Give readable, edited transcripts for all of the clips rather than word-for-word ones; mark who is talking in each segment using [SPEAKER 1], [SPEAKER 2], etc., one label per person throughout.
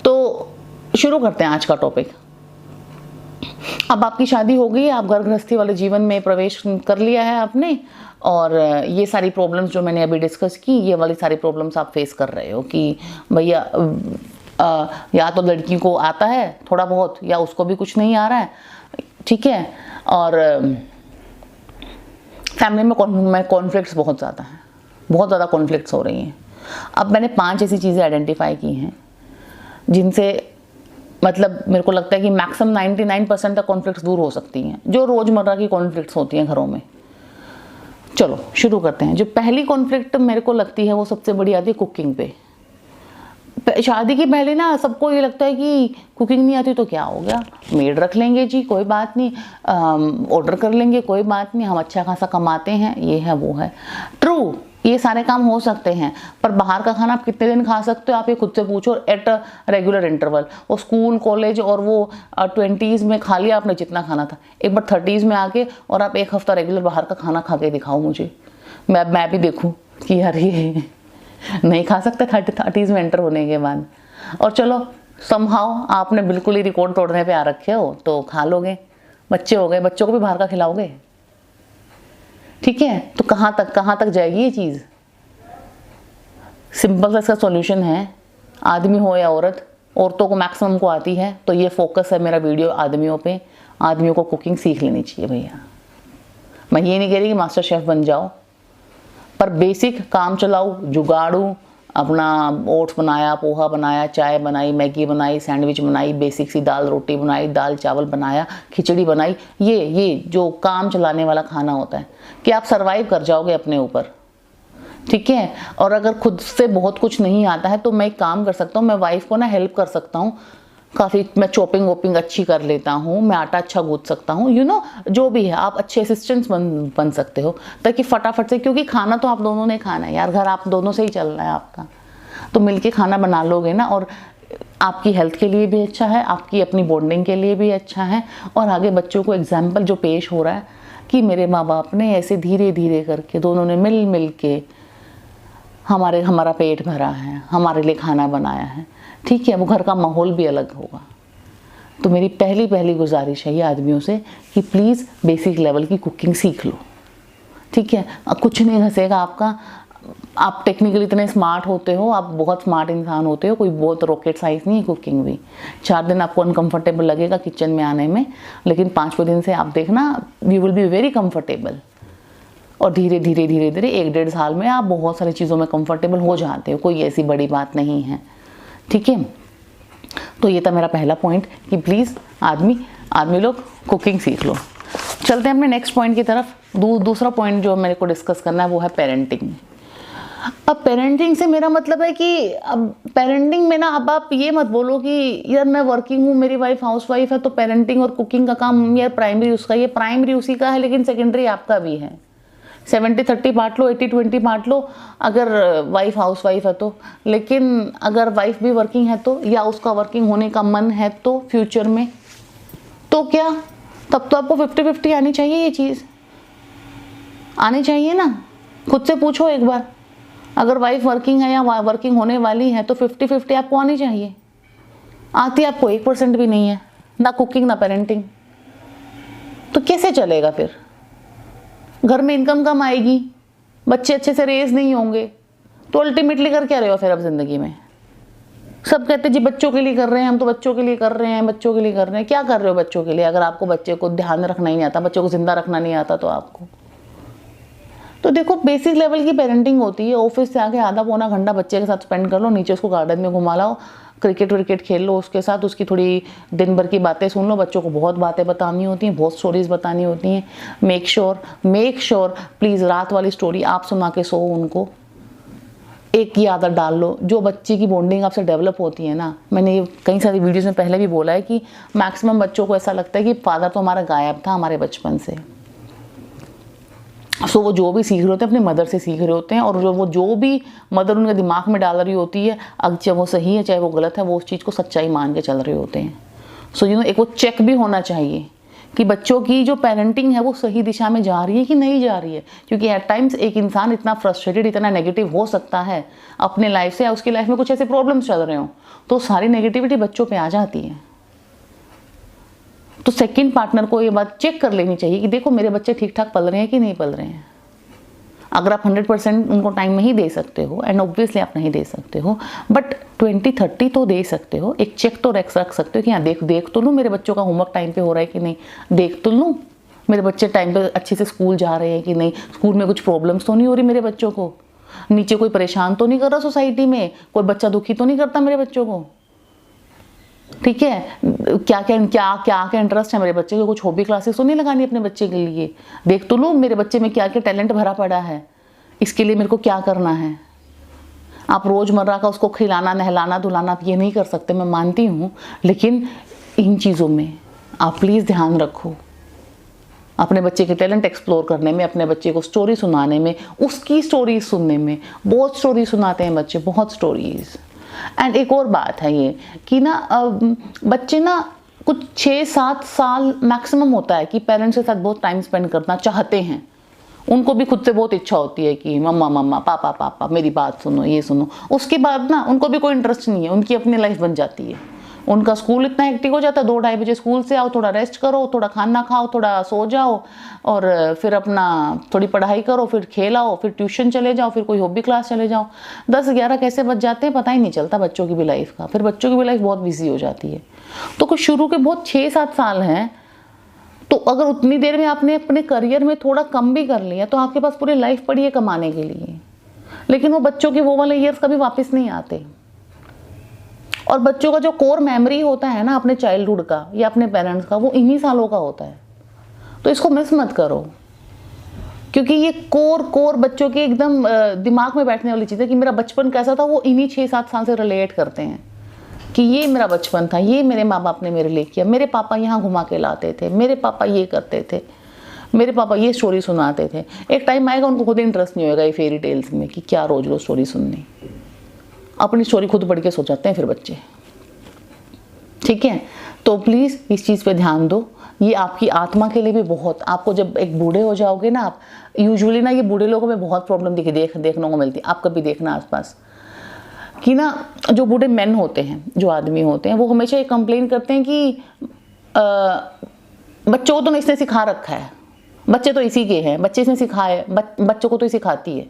[SPEAKER 1] तो शुरू करते हैं आज का टॉपिक। अब आपकी शादी हो गई है, आप घर गृहस्थी वाले जीवन में प्रवेश कर लिया है आपने, और ये सारी प्रॉब्लम्स जो मैंने अभी डिस्कस की, ये वाली सारी प्रॉब्लम्स आप फेस कर रहे हो कि भैया या तो लड़की को आता है थोड़ा बहुत, या उसको भी कुछ नहीं आ रहा है, ठीक है, और फैमिली में कॉन्फ्लिक्ट्स बहुत ज़्यादा हैं, बहुत ज़्यादा कॉन्फ्लिक्ट्स हो रही हैं। अब मैंने 5 ऐसी चीज़ें आइडेंटिफाई की हैं जिनसे मतलब मेरे को लगता है कि मैक्सिमम 99% तक कॉन्फ्लिक्ट्स दूर हो सकती हैं, जो रोज़मर्रा की कॉन्फ्लिक्ट्स होती हैं घरों में। चलो शुरू करते हैं। जो पहली कॉन्फ्लिक्ट मेरे को लगती है वो सबसे बड़ी आती है कुकिंग पे। शादी की पहले ना सबको ये लगता है कि कुकिंग नहीं आती तो क्या हो गया, मेड रख लेंगे जी, कोई बात नहीं, ऑर्डर कर लेंगे, कोई बात नहीं, हम अच्छा खासा कमाते हैं, ये है वो है। ट्रू, ये सारे काम हो सकते हैं, पर बाहर का खाना आप कितने दिन खा सकते हो, आप ये खुद से पूछो एट अ रेगुलर इंटरवल। वो स्कूल कॉलेज और वो 20s में खा लिया आपने जितना खाना था, एक बार 30s में आके और आप एक हफ्ता रेगुलर बाहर का खाना खा के दिखाओ मुझे, मैं भी देखूं कि यार ये नहीं खा सकते 30s में एंटर होने के बाद। और चलो समहाउ आपने बिल्कुल ही रिकॉर्ड तोड़ने पे आ रखे हो तो खा लोगे, बच्चे हो गए, बच्चों को भी बाहर का खिलाओगे, ठीक है। तो कहाँ तक जाएगी ये चीज़? सिंपल सा इसका सॉल्यूशन है, आदमी हो या औरत, औरतों को मैक्सिमम को आती है, तो ये फोकस है मेरा वीडियो आदमियों पे। आदमियों को कुकिंग सीख लेनी चाहिए भैया। मैं ये नहीं कह रही कि मास्टर शेफ बन जाओ, पर बेसिक काम चलाओ, जुगाड़ू, अपना ओट्स बनाया, पोहा बनाया, चाय बनाई, मैगी बनाई, सैंडविच बनाई, बेसिक सी दाल रोटी बनाई, दाल चावल बनाया, खिचड़ी बनाई, ये जो काम चलाने वाला खाना होता है कि आप सरवाइव कर जाओगे अपने ऊपर, ठीक है। और अगर खुद से बहुत कुछ नहीं आता है तो मैं एक काम कर सकता हूँ, मैं वाइफ को ना हेल्प कर सकता हूँ काफ़ी। मैं चॉपिंग वॉपिंग अच्छी कर लेता हूँ, मैं आटा अच्छा गूंथ सकता हूँ, जो भी है, आप अच्छे असिस्टेंट्स बन सकते हो, ताकि फटाफट से, क्योंकि खाना तो आप दोनों ने खाना है यार, घर आप दोनों से ही चल रहा है आपका, तो मिलके खाना बना लोगे ना, और आपकी हेल्थ के लिए भी अच्छा है, आपकी अपनी बॉन्डिंग के लिए भी अच्छा है, और आगे बच्चों को एग्जाम्पल जो पेश हो रहा है कि मेरे माँ बाप ने ऐसे धीरे धीरे करके दोनों ने मिल के हमारा पेट भरा है, हमारे लिए खाना बनाया है, ठीक है, वो घर का माहौल भी अलग होगा। तो मेरी पहली गुजारिश है ये आदमियों से कि प्लीज़ बेसिक लेवल की कुकिंग सीख लो, ठीक है। कुछ नहीं घसेगा आपका, आप टेक्निकली इतने स्मार्ट होते हो, आप बहुत स्मार्ट इंसान होते हो, कोई बहुत रॉकेट साइंस नहीं है कुकिंग भी। 4 दिन आपको अनकंफर्टेबल लगेगा किचन में आने में, लेकिन 5वें दिन से आप देखना you will be very comfortable, और धीरे धीरे 1-1.5 साल में आप बहुत सारी चीज़ों में कंफर्टेबल हो जाते हो, कोई ऐसी बड़ी बात नहीं है, ठीक है। तो ये था मेरा पहला पॉइंट कि प्लीज़ आदमी लोग कुकिंग सीख लो। चलते हैं अपने नेक्स्ट पॉइंट की तरफ। दूसरा पॉइंट जो मेरे को डिस्कस करना है वो है पेरेंटिंग। अब पेरेंटिंग से मेरा मतलब है कि अब पेरेंटिंग में ना, अब आप ये मत बोलो कि यार मैं वर्किंग हूँ, मेरी वाइफ हाउस वाइफ है, तो पेरेंटिंग और कुकिंग का काम यार प्राइमरी उसका, ये प्राइमरी उसी का है, लेकिन सेकेंडरी आपका भी है। 70-30 बांट लो, 80-20 बांट लो, अगर वाइफ हाउस वाइफ है तो। लेकिन अगर वाइफ भी वर्किंग है तो, या उसका वर्किंग होने का मन है तो फ्यूचर में, तो क्या, तब तो आपको 50-50 आनी चाहिए, ये चीज़ आनी चाहिए ना। खुद से पूछो एक बार, अगर वाइफ वर्किंग है या वर्किंग होने वाली है तो 50-50 आपको आनी चाहिए। आती आपको 1% भी नहीं है, ना कुकिंग ना पेरेंटिंग, तो कैसे चलेगा फिर? घर में इनकम कम आएगी, बच्चे अच्छे से रेज नहीं होंगे, तो अल्टीमेटली कर क्या रहे हो फिर अब ज़िंदगी में? सब कहते जी बच्चों के लिए कर रहे हैं, हम तो बच्चों के लिए कर रहे हैं, बच्चों के लिए कर रहे हैं। क्या कर रहे हो बच्चों के लिए, अगर आपको बच्चे को ध्यान रखना ही नहीं आता, बच्चों को जिंदा रखना नहीं आता तो आपको, तो देखो बेसिक लेवल की पेरेंटिंग होती है। ऑफिस से आके आधा पौना घंटा बच्चे के साथ स्पेंड कर लो, नीचे उसको गार्डन में घुमा लाओ, क्रिकेट खेल लो उसके साथ, उसकी थोड़ी दिन भर की बातें सुन लो। बच्चों को बहुत बातें बतानी होती हैं, बहुत स्टोरीज बतानी होती हैं। मेक श्योर प्लीज़ रात वाली स्टोरी आप सुना के सो उनको। एक की आदत डाल लो, जो बच्चे की बॉन्डिंग आपसे डेवलप होती है ना, मैंने ये कई सारी वीडियोज़ में पहले भी बोला है कि मैक्सिमम बच्चों को ऐसा लगता है कि फादर तो हमारा गायब था हमारे बचपन से। सो वो जो भी सीख रहे होते हैं अपने मदर से सीख रहे होते हैं, और जो भी मदर उनके दिमाग में डाल रही होती है, अब चाहे वो सही है चाहे वो गलत है, वो उस चीज़ को सच्चाई मान के चल रहे होते हैं। सो एक वो चेक भी होना चाहिए कि बच्चों की जो पेरेंटिंग है वो सही दिशा में जा रही है कि नहीं जा रही है। क्योंकि एट टाइम्स एक इंसान इतना फ्रस्ट्रेटेड, इतना नेगेटिव हो सकता है अपने लाइफ से, या उसकी लाइफ में कुछ ऐसे प्रॉब्लम्स चल रहे हो, तो सारी नेगेटिविटी बच्चों पे आ जाती है। तो सेकंड पार्टनर को ये बात चेक कर लेनी चाहिए कि देखो मेरे बच्चे ठीक ठाक पल रहे हैं कि नहीं पल रहे हैं। अगर आप 100% उनको टाइम नहीं दे सकते हो, एंड ऑब्वियसली आप नहीं दे सकते हो, बट 20-30 तो दे सकते हो। एक चेक तो रख सकते हो कि हाँ देख तो लूँ मेरे बच्चों का होमवर्क टाइम पे हो रहा है कि नहीं, देख तो लूँ मेरे बच्चे टाइम पे अच्छे से स्कूल जा रहे हैं कि नहीं, स्कूल में कुछ प्रॉब्लम्स तो नहीं हो रही मेरे बच्चों को, नीचे कोई परेशान तो नहीं कर रहा सोसाइटी में, कोई बच्चा दुखी तो नहीं करता मेरे बच्चों को, ठीक है, क्या क्या क्या क्या क्या इंटरेस्ट है मेरे बच्चे को, कुछ हॉबी क्लासेस तो नहीं लगानी अपने बच्चे के लिए, देख तो लूँ मेरे बच्चे में क्या क्या टैलेंट भरा पड़ा है, इसके लिए मेरे को क्या करना है। आप रोज़मर्रा का उसको खिलाना नहलाना धुलाना आप ये नहीं कर सकते, मैं मानती हूँ, लेकिन इन चीज़ों में आप प्लीज़ ध्यान रखो। अपने बच्चे के टैलेंट एक्सप्लोर करने में, अपने बच्चे को स्टोरी सुनाने में, उसकी स्टोरी सुनने में, बहुत स्टोरी सुनाते हैं बच्चे, बहुत स्टोरीज़। एंड एक और बात है ये कि ना बच्चे ना कुछ 6-7 साल मैक्सिमम होता है कि पेरेंट्स के साथ बहुत टाइम स्पेंड करना चाहते हैं। उनको भी खुद से बहुत इच्छा होती है कि मम्मा मम्मा पापा पापा मेरी बात सुनो, ये सुनो। उसके बाद ना उनको भी कोई इंटरेस्ट नहीं है, उनकी अपनी लाइफ बन जाती है। उनका स्कूल इतना हेक्टिक हो जाता है, 2-2:30 बजे स्कूल से आओ, थोड़ा रेस्ट करो, थोड़ा खाना खाओ, थोड़ा सो जाओ, और फिर अपना थोड़ी पढ़ाई करो, फिर खेल आओ, फिर ट्यूशन चले जाओ, फिर कोई हॉबी क्लास चले जाओ। 10-11 कैसे बज जाते हैं पता ही नहीं चलता बच्चों की भी लाइफ का। फिर बच्चों की भी लाइफ बहुत बिजी हो जाती है। तो कुछ शुरू के बहुत 6-7 साल हैं, तो अगर उतनी देर में आपने अपने करियर में थोड़ा कम भी कर लिया तो आपके पास पूरी लाइफ पड़ी है कमाने के लिए। लेकिन वो बच्चों के वो वाले ईयर्स कभी वापस नहीं आते। और बच्चों का जो कोर मेमोरी होता है ना अपने चाइल्डहुड का या अपने पेरेंट्स का, वो इन्हीं सालों का होता है। तो इसको मिस मत करो, क्योंकि ये कोर बच्चों के एकदम दिमाग में बैठने वाली चीज़ है कि मेरा बचपन कैसा था, वो इन्हीं 6-7 साल से रिलेट करते हैं कि ये मेरा बचपन था, ये मेरे माँ बाप ने मेरे लिए किया, मेरे पापा यहाँ घुमा के लाते थे, मेरे पापा ये करते थे, मेरे पापा ये स्टोरी सुनाते थे। एक टाइम आएगा उनको खुद इंटरेस्ट नहीं होगा ये फेरी टेल्स में कि क्या रोज रोज स्टोरी सुननी, अपनी स्टोरी खुद पढ़ के सो जाते हैं फिर बच्चे, ठीक है। तो प्लीज़ इस चीज़ पे ध्यान दो, ये आपकी आत्मा के लिए भी बहुत, आपको जब एक बूढ़े हो जाओगे ना आप, यूजुअली ना ये बूढ़े लोगों में बहुत प्रॉब्लम देखने को मिलती है। आप कभी देखना आसपास कि ना जो बूढ़े मेन होते हैं, जो आदमी होते हैं, वो हमेशा ये कंप्लेन करते हैं कि बच्चों को तो इसने सिखा रखा है, बच्चे तो इसी के हैं, बच्चे इसने सिखाए, बच्चों को तो सिखाती है।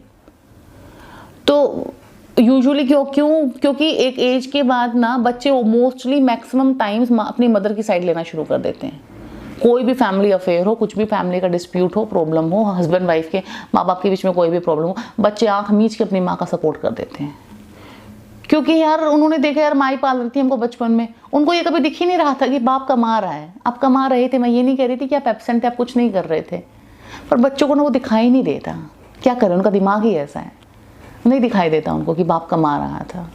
[SPEAKER 1] तो यूजुअली क्योंकि एक एज के बाद ना बच्चे मोस्टली मैक्सिमम टाइम्स अपनी मदर की साइड लेना शुरू कर देते हैं। कोई भी फैमिली अफेयर हो, कुछ भी फैमिली का डिस्प्यूट हो, प्रॉब्लम हो, हस्बैंड वाइफ के, माँ बाप के बीच में कोई भी प्रॉब्लम हो, बच्चे आंख मीच के अपनी माँ का सपोर्ट कर देते हैं। क्योंकि यार उन्होंने देखा यार माँ ही पाल रही थी हमको बचपन में, उनको ये कभी दिख ही नहीं रहा था कि बाप कमा रहा है। आप कमा रहे थे, मैं ये नहीं कह रही थी कि आप एब्सेंट थे, आप कुछ नहीं कर रहे थे, पर बच्चों को ना वो दिखाई नहीं देता। क्या करें, उनका दिमाग ही ऐसा है, नहीं दिखाई देता उनको कि बाप कमा रहा था,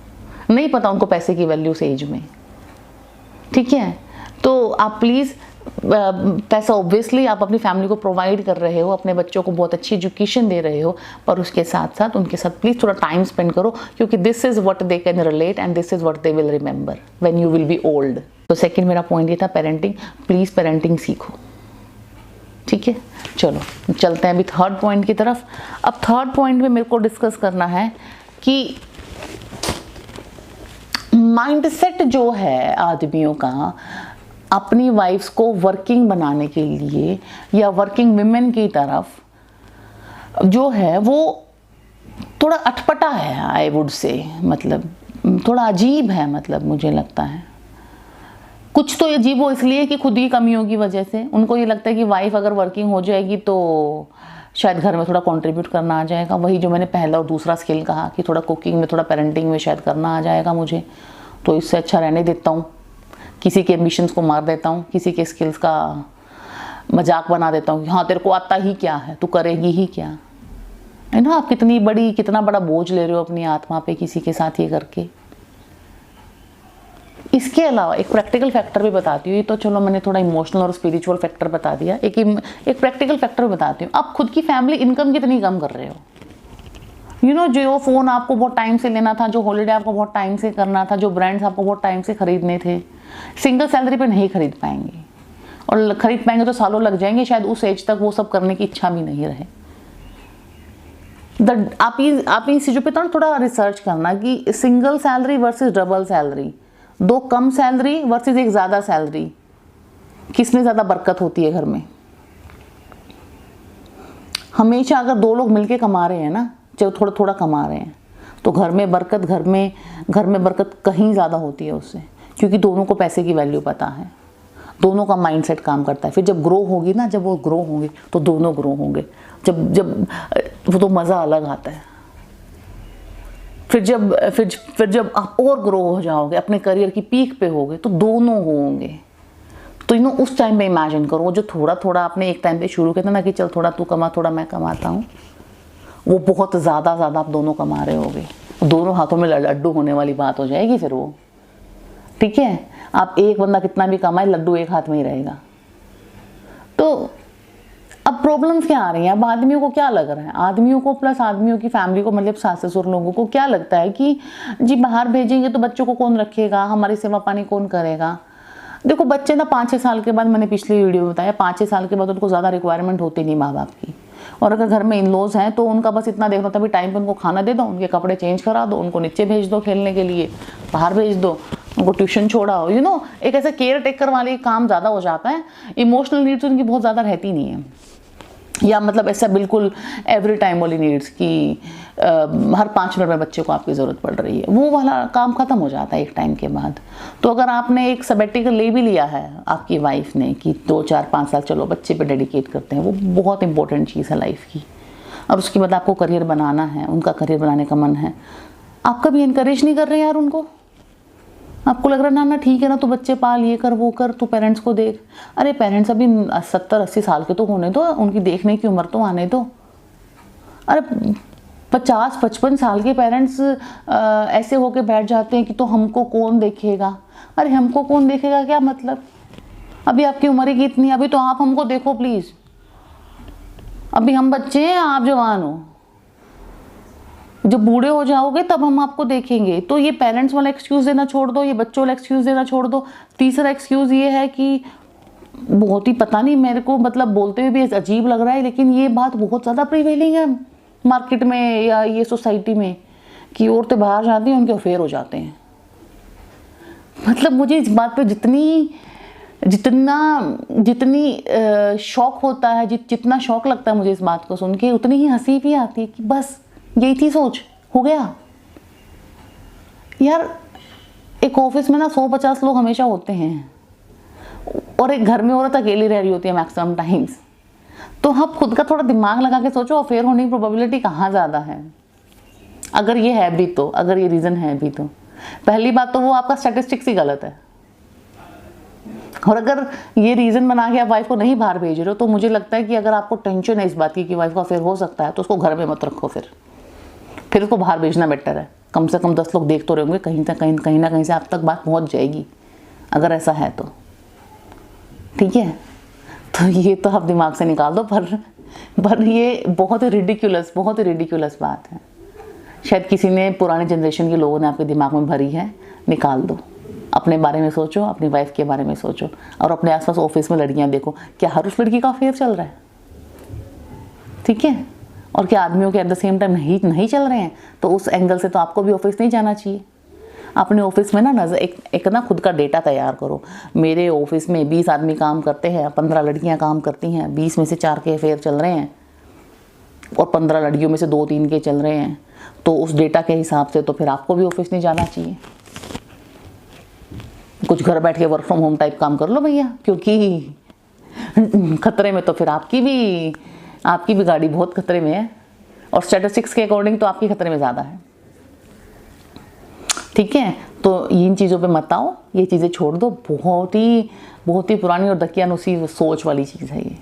[SPEAKER 1] नहीं पता उनको पैसे की वैल्यू उस एज में, ठीक है। तो आप प्लीज़ पैसा ऑब्वियसली आप अपनी फैमिली को प्रोवाइड कर रहे हो, अपने बच्चों को बहुत अच्छी एजुकेशन दे रहे हो, पर उसके साथ साथ उनके साथ प्लीज़ थोड़ा टाइम स्पेंड करो, क्योंकि this is what they can relate and this is what they will remember when you will be old. तो सेकंड मेरा पॉइंट ये था पेरेंटिंग, प्लीज़ पेरेंटिंग सीखो, ठीक है। चलो चलते हैं अभी थर्ड पॉइंट की तरफ। अब थर्ड पॉइंट में मेरे को डिस्कस करना है कि माइंडसेट जो है आदमियों का अपनी वाइफ्स को वर्किंग बनाने के लिए या वर्किंग विमेन की तरफ जो है वो थोड़ा अटपटा है, आई वुड से, मतलब थोड़ा अजीब है, मतलब मुझे लगता है कुछ तो अजीब हो इसलिए कि खुद की कमियों की वजह से उनको ये लगता है कि वाइफ अगर वर्किंग हो जाएगी तो शायद घर में थोड़ा कंट्रीब्यूट करना आ जाएगा। वही जो मैंने पहला और दूसरा स्किल कहा कि थोड़ा कुकिंग में, थोड़ा पेरेंटिंग में शायद करना आ जाएगा मुझे, तो इससे अच्छा रहने देता हूँ, किसी के एम्बिशंस को मार देता हूँ, किसी के स्किल्स का मजाक बना देता हूँ कि हाँ तेरे को आता ही क्या है, तू करेगी ही क्या, है ना। आप कितना बड़ा बोझ ले रहे हो अपनी आत्मा पे किसी के साथ ये करके। इसके अलावा एक प्रैक्टिकल फैक्टर भी बताती हूँ, ये तो चलो मैंने थोड़ा इमोशनल और स्पिरिचुअल फैक्टर बता दिया, एक प्रैक्टिकल फैक्टर भी बताती हूँ। आप खुद की फैमिली इनकम कितनी कम कर रहे हो, जो फ़ोन आपको बहुत टाइम से लेना था, जो हॉलीडे आपको बहुत टाइम से करना था, जो ब्रांड्स आपको बहुत टाइम से खरीदने थे, सिंगल सैलरी पे नहीं खरीद पाएंगे। और खरीद पाएंगे तो सालों लग जाएंगे, शायद उस एज तक वो सब करने की इच्छा भी नहीं रहे। आप इन चीज़ों पे थोड़ा रिसर्च करना कि single salary versus double salary, 2 कम सैलरी वर्सेस 1 ज़्यादा सैलरी, किसमें ज़्यादा बरकत होती है घर में। हमेशा अगर 2 लोग मिलके कमा रहे हैं ना, चाहे थोड़ा थोड़ा कमा रहे हैं, तो घर में बरकत कहीं ज़्यादा होती है उससे, क्योंकि दोनों को पैसे की वैल्यू पता है, दोनों का माइंडसेट काम करता है। फिर जब ग्रो होगी ना, जब वो ग्रो होंगे तो दोनों ग्रो होंगे, जब वो तो मज़ा अलग आता है। फिर जब आप और ग्रो हो जाओगे, अपने करियर की पीक पे होगे, तो दोनों होंगे। तो उस टाइम पे इमेजिन करो, वो जो थोड़ा थोड़ा आपने एक टाइम पे शुरू किया था ना कि चल थोड़ा तू कमा थोड़ा मैं कमाता हूँ, वो बहुत ज़्यादा आप दोनों कमा रहे होगे, दोनों हाथों में लड्डू होने वाली बात हो जाएगी फिर वो। ठीक है, आप एक बंदा कितना भी कमाए, लड्डू एक हाथ में ही रहेगा। तो अब प्रॉब्लम्स क्या आ रही हैं, अब आदमियों को क्या लग रहा है, आदमियों को प्लस आदमियों की फैमिली को, मतलब सास ससुर लोगों को क्या लगता है कि जी बाहर भेजेंगे तो बच्चों को कौन रखेगा, हमारी सेवा पानी कौन करेगा। देखो बच्चे ना 5-6 साल के बाद, मैंने पिछले वीडियो में बताया, 5-6 साल के बाद उनको ज़्यादा रिक्वायरमेंट होती नहीं माँ बाप की। और अगर घर में इन लॉज हैं तो उनका बस इतना देखना होता है, टाइम पर उनको खाना दे दो, उनके कपड़े चेंज करा दो, उनको नीचे भेज दो खेलने के लिए, बाहर भेज दो, उनको ट्यूशन छोड़ाओ, एक ऐसा केयर टेकर वाले काम ज़्यादा हो जाता है। इमोशनल नीड्स उनकी बहुत ज़्यादा रहती नहीं है, या मतलब ऐसा बिल्कुल एवरी टाइम वाली नीड्स की हर 5 मिनट में बच्चे को आपकी ज़रूरत पड़ रही है, वो वाला काम ख़त्म हो जाता है एक टाइम के बाद। तो अगर आपने एक सबैटिकल ले भी लिया है आपकी वाइफ ने कि 2-4-5 साल चलो बच्चे पे डेडिकेट करते हैं, वो बहुत इंपॉर्टेंट चीज़ है लाइफ की। और उसके बाद आपको करियर बनाना है, उनका करियर बनाने का मन है, आप कभी इनकरेज नहीं कर रहे यार उनको। आपको लग रहा ना ठीक है ना, तो बच्चे पाल, ये कर वो कर, तो पेरेंट्स को देख। अरे पेरेंट्स अभी 70-80 साल के तो होने दो, उनकी देखने की उम्र तो आने दो। अरे 50-55 साल के पेरेंट्स ऐसे होके बैठ जाते हैं कि तो हमको कौन देखेगा। अरे हमको कौन देखेगा क्या मतलब, अभी आपकी उम्र ही कितनी, अभी तो आप हमको देखो प्लीज़, अभी हम बच्चे हैं, आप जवान हो, जब बूढ़े हो जाओगे तब हम आपको देखेंगे। तो ये पेरेंट्स वाला एक्सक्यूज़ देना छोड़ दो, ये बच्चों वाला एक्सक्यूज़ देना छोड़ दो। तीसरा एक्सक्यूज़ ये है कि बहुत ही पता नहीं मेरे को, मतलब बोलते हुए भी अजीब लग रहा है, लेकिन ये बात बहुत ज़्यादा प्रिवेलिंग है मार्केट में या ये सोसाइटी में, कि औरतें बाहर जाती हैं उनके अफेयर हो जाते हैं। मतलब मुझे इस बात पे जितनी शौक होता है, जितना शौक लगता है मुझे इस बात को सुन के, उतनी ही हंसी भी आती है कि बस यही थी सोच, हो गया यार। एक ऑफिस में ना 100-50 लोग हमेशा होते हैं, और एक घर में औरत अकेली रह रही होती है मैक्सिमम टाइम्स। तो आप खुद का थोड़ा दिमाग लगा के सोचो, अफेयर होने की प्रोबेबिलिटी कहाँ ज़्यादा है, अगर ये है भी तो, अगर ये रीज़न है भी तो। पहली बात तो वो आपका स्टैटिस्टिक्स ही गलत है, और अगर ये रीज़न बना के आप वाइफ को नहीं बाहर भेज रहे हो, तो मुझे लगता है कि अगर आपको टेंशन है इस बात की कि वाइफ का अफेयर हो सकता है, तो उसको घर में मत रखो, फिर उसको बाहर भेजना बेटर है। कम से कम 10 लोग देख तो रहेंगे, कहीं ना कहीं से आप तक बात पहुंच जाएगी, अगर ऐसा है तो। ठीक है, तो ये तो आप दिमाग से निकाल दो, पर ये बहुत ही रिडिकुलस बात है। शायद किसी ने, पुराने जनरेशन के लोगों ने आपके दिमाग में भरी है, निकाल दो। अपने बारे में सोचो, अपनी वाइफ के बारे में सोचो, और अपने आसपास ऑफिस में लड़कियां देखो, क्या हर उस लड़की का अफेयर चल रहा है? ठीक है, और क्या आदमियों के एट द सेम टाइम नहीं चल रहे हैं? तो उस एंगल से तो आपको भी ऑफिस नहीं जाना चाहिए। अपने ऑफिस में ना एक ना खुद का डेटा तैयार करो। मेरे ऑफिस में 20 आदमी काम करते हैं, 15 लड़कियां काम करती हैं, 20 में से 4 के अफेयर चल रहे हैं, और 15 लड़कियों में से 2-3 के चल रहे हैं। तो उस डेटा के हिसाब से तो फिर आपको भी ऑफिस नहीं जाना चाहिए। कुछ घर बैठ के वर्क फ्रॉम होम टाइप काम कर लो भैया, क्योंकि खतरे में तो फिर आपकी भी गाड़ी बहुत खतरे में है, और स्टैटिस्टिक्स के अकॉर्डिंग तो आपकी खतरे में ज़्यादा है। ठीक है, तो इन चीज़ों पे मत आओ, ये चीज़ें छोड़ दो। बहुत ही पुरानी और दकियानुसी सोच वाली चीज़ है ये।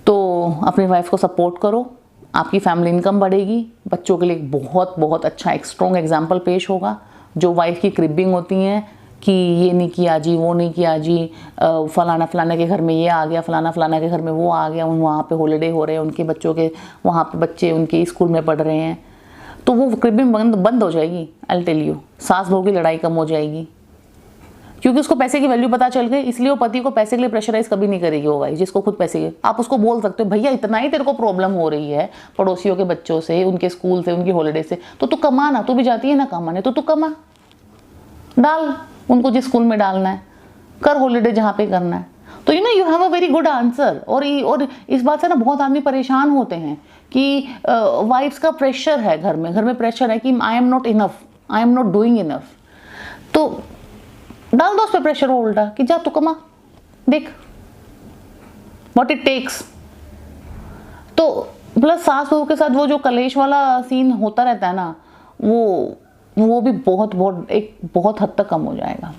[SPEAKER 1] तो अपनी वाइफ को सपोर्ट करो, आपकी फैमिली इनकम बढ़ेगी, बच्चों के लिए बहुत अच्छा एक स्ट्रॉन्ग एग्जाम्पल पेश होगा। जो वाइफ की क्रिबिंग होती हैं कि ये नहीं किया जी, वो नहीं किया जी, फलाना के घर में ये आ गया, फलाना के घर में वो आ गया, वहाँ पे हॉलीडे हो रहे हैं, उनके बच्चों के वहाँ पे बच्चे उनके स्कूल में पढ़ रहे हैं, तो वो क्रिबिंग बंद हो जाएगी। आई टेल यू, सास बहू की लड़ाई कम हो जाएगी, क्योंकि उसको पैसे की वैल्यू पता चल गई, इसलिए वो पति को पैसे के लिए प्रेशराइज कभी नहीं करेगी वो भाई, जिसको खुद पैसे के। आप उसको बोल सकते हो भैया इतना ही तेरे को प्रॉब्लम हो रही है पड़ोसियों के बच्चों से, उनके स्कूल से, उनकी हॉलीडे से, तो तू कमा ना, तू भी जाती है ना कमाने, तो तू कमा, डाल उनको जिस स्कूल में डालना है, कर हॉलीडे जहाँ पे करना है। तो you have a very good answer. और इस बात से ना बहुत आदमी परेशान होते हैं कि वाइफ्स का प्रेशर है घर में प्रेशर है कि I am not enough, I am not doing enough. तो डाल दो उस पर प्रेशर वो उल्टा कि जा तू कमा, देख व्हाट इट टेक्स। तो प्लस सास बहू के साथ वो जो कलेश वाला सीन होता रहता है ना, वो भी बहुत हद तक कम हो जाएगा।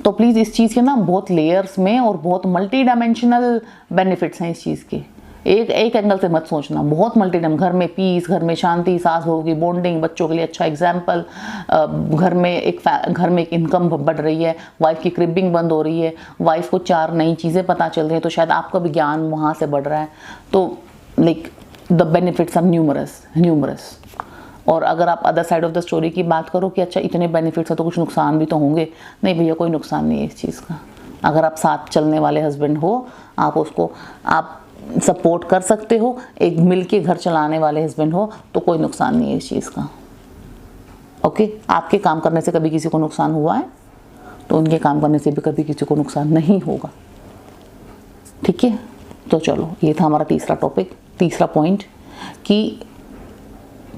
[SPEAKER 1] तो प्लीज़ इस चीज़ के ना बहुत लेयर्स में और बहुत मल्टी डायमेंशनल बेनिफिट्स हैं इस चीज़ के। एक एंगल से मत सोचना, बहुत मल्टी डायमेंशनल। घर में पीस, घर में शांति, सास बहू की बॉन्डिंग, बच्चों के लिए अच्छा एग्जाम्पल, घर में एक इनकम बढ़ रही है, वाइफ की क्रिबिंग बंद हो रही है, वाइफ को 4 नई चीज़ें पता चल रही है, तो शायद आपका भी ज्ञान वहाँ से बढ़ रहा है। तो like the benefits are numerous. और अगर आप other side of the story की बात करो कि अच्छा इतने बेनिफिट्स हैं तो कुछ नुकसान भी तो होंगे, नहीं भैया कोई नुकसान नहीं है इस चीज़ का। अगर आप साथ चलने वाले हस्बैंड हो, आप सपोर्ट कर सकते हो, एक मिल के घर चलाने वाले हस्बैंड हो, तो कोई नुकसान नहीं है इस चीज़ का। ओके, आपके काम करने से कभी किसी को नुकसान हुआ है तो उनके काम करने से भी कभी किसी को नुकसान नहीं होगा। ठीक है, तो चलो ये था हमारा तीसरा टॉपिक, तीसरा पॉइंट कि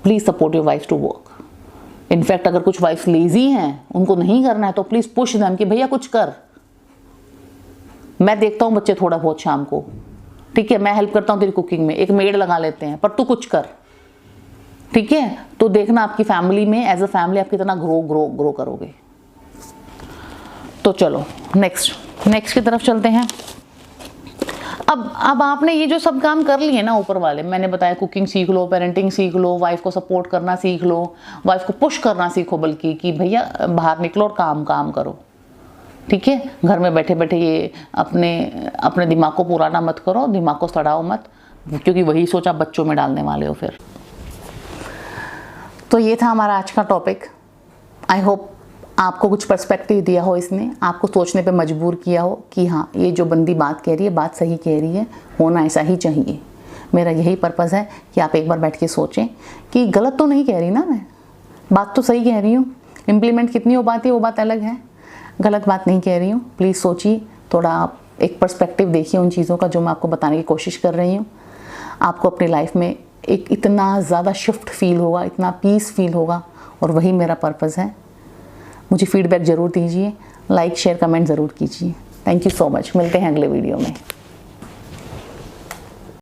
[SPEAKER 1] please support your wife to work. In fact अगर कुछ वाइफ लेजी हैं, उनको नहीं करना है, तो प्लीज़ पुश देम कि भैया कुछ कर, मैं देखता हूँ बच्चे थोड़ा बहुत शाम को, ठीक है, मैं हेल्प करता हूँ तेरी कुकिंग में, एक मेड लगा लेते हैं, पर तू कुछ कर। ठीक है, तो देखना आपकी फैमिली में एज अ फैमिली आप कितना ग्रो करोगे। तो चलो नेक्स्ट की तरफ चलते हैं। अब आपने ये जो सब काम कर लिए ना ऊपर वाले, मैंने बताया कुकिंग सीख लो, पेरेंटिंग सीख लो, वाइफ को सपोर्ट करना सीख लो, वाइफ को पुश करना सीखो, बल्कि कि भैया बाहर निकलो और काम करो। ठीक है, घर में बैठे बैठे ये अपने दिमाग को पुराना मत करो, दिमाग को सड़ाओ मत, क्योंकि वही सोच आप बच्चों में डालने वाले हो फिर। तो ये था हमारा आज का टॉपिक। आई होप आपको कुछ पर्सपेक्टिव दिया हो, इसने आपको सोचने पे मजबूर किया हो कि हाँ ये जो बंदी बात कह रही है बात सही कह रही है, होना ऐसा ही चाहिए। मेरा यही पर्पज़ है कि आप एक बार बैठ के सोचें कि गलत तो नहीं कह रही ना, मैं बात तो सही कह रही हूँ, इम्प्लीमेंट कितनी हो पाती है वो बात अलग है, गलत बात नहीं कह रही हूँ। प्लीज़ सोचिए, थोड़ा आप एक पर्सपेक्टिव देखिए उन चीज़ों का जो मैं आपको बताने की कोशिश कर रही हूँ। आपको अपनी लाइफ में एक इतना ज़्यादा शिफ्ट फील होगा, इतना पीस फील होगा, और वही मेरा पर्पज़ है। मुझे फीडबैक ज़रूर दीजिए, लाइक शेयर कमेंट ज़रूर कीजिए। थैंक यू सो मच, मिलते हैं अगले वीडियो में।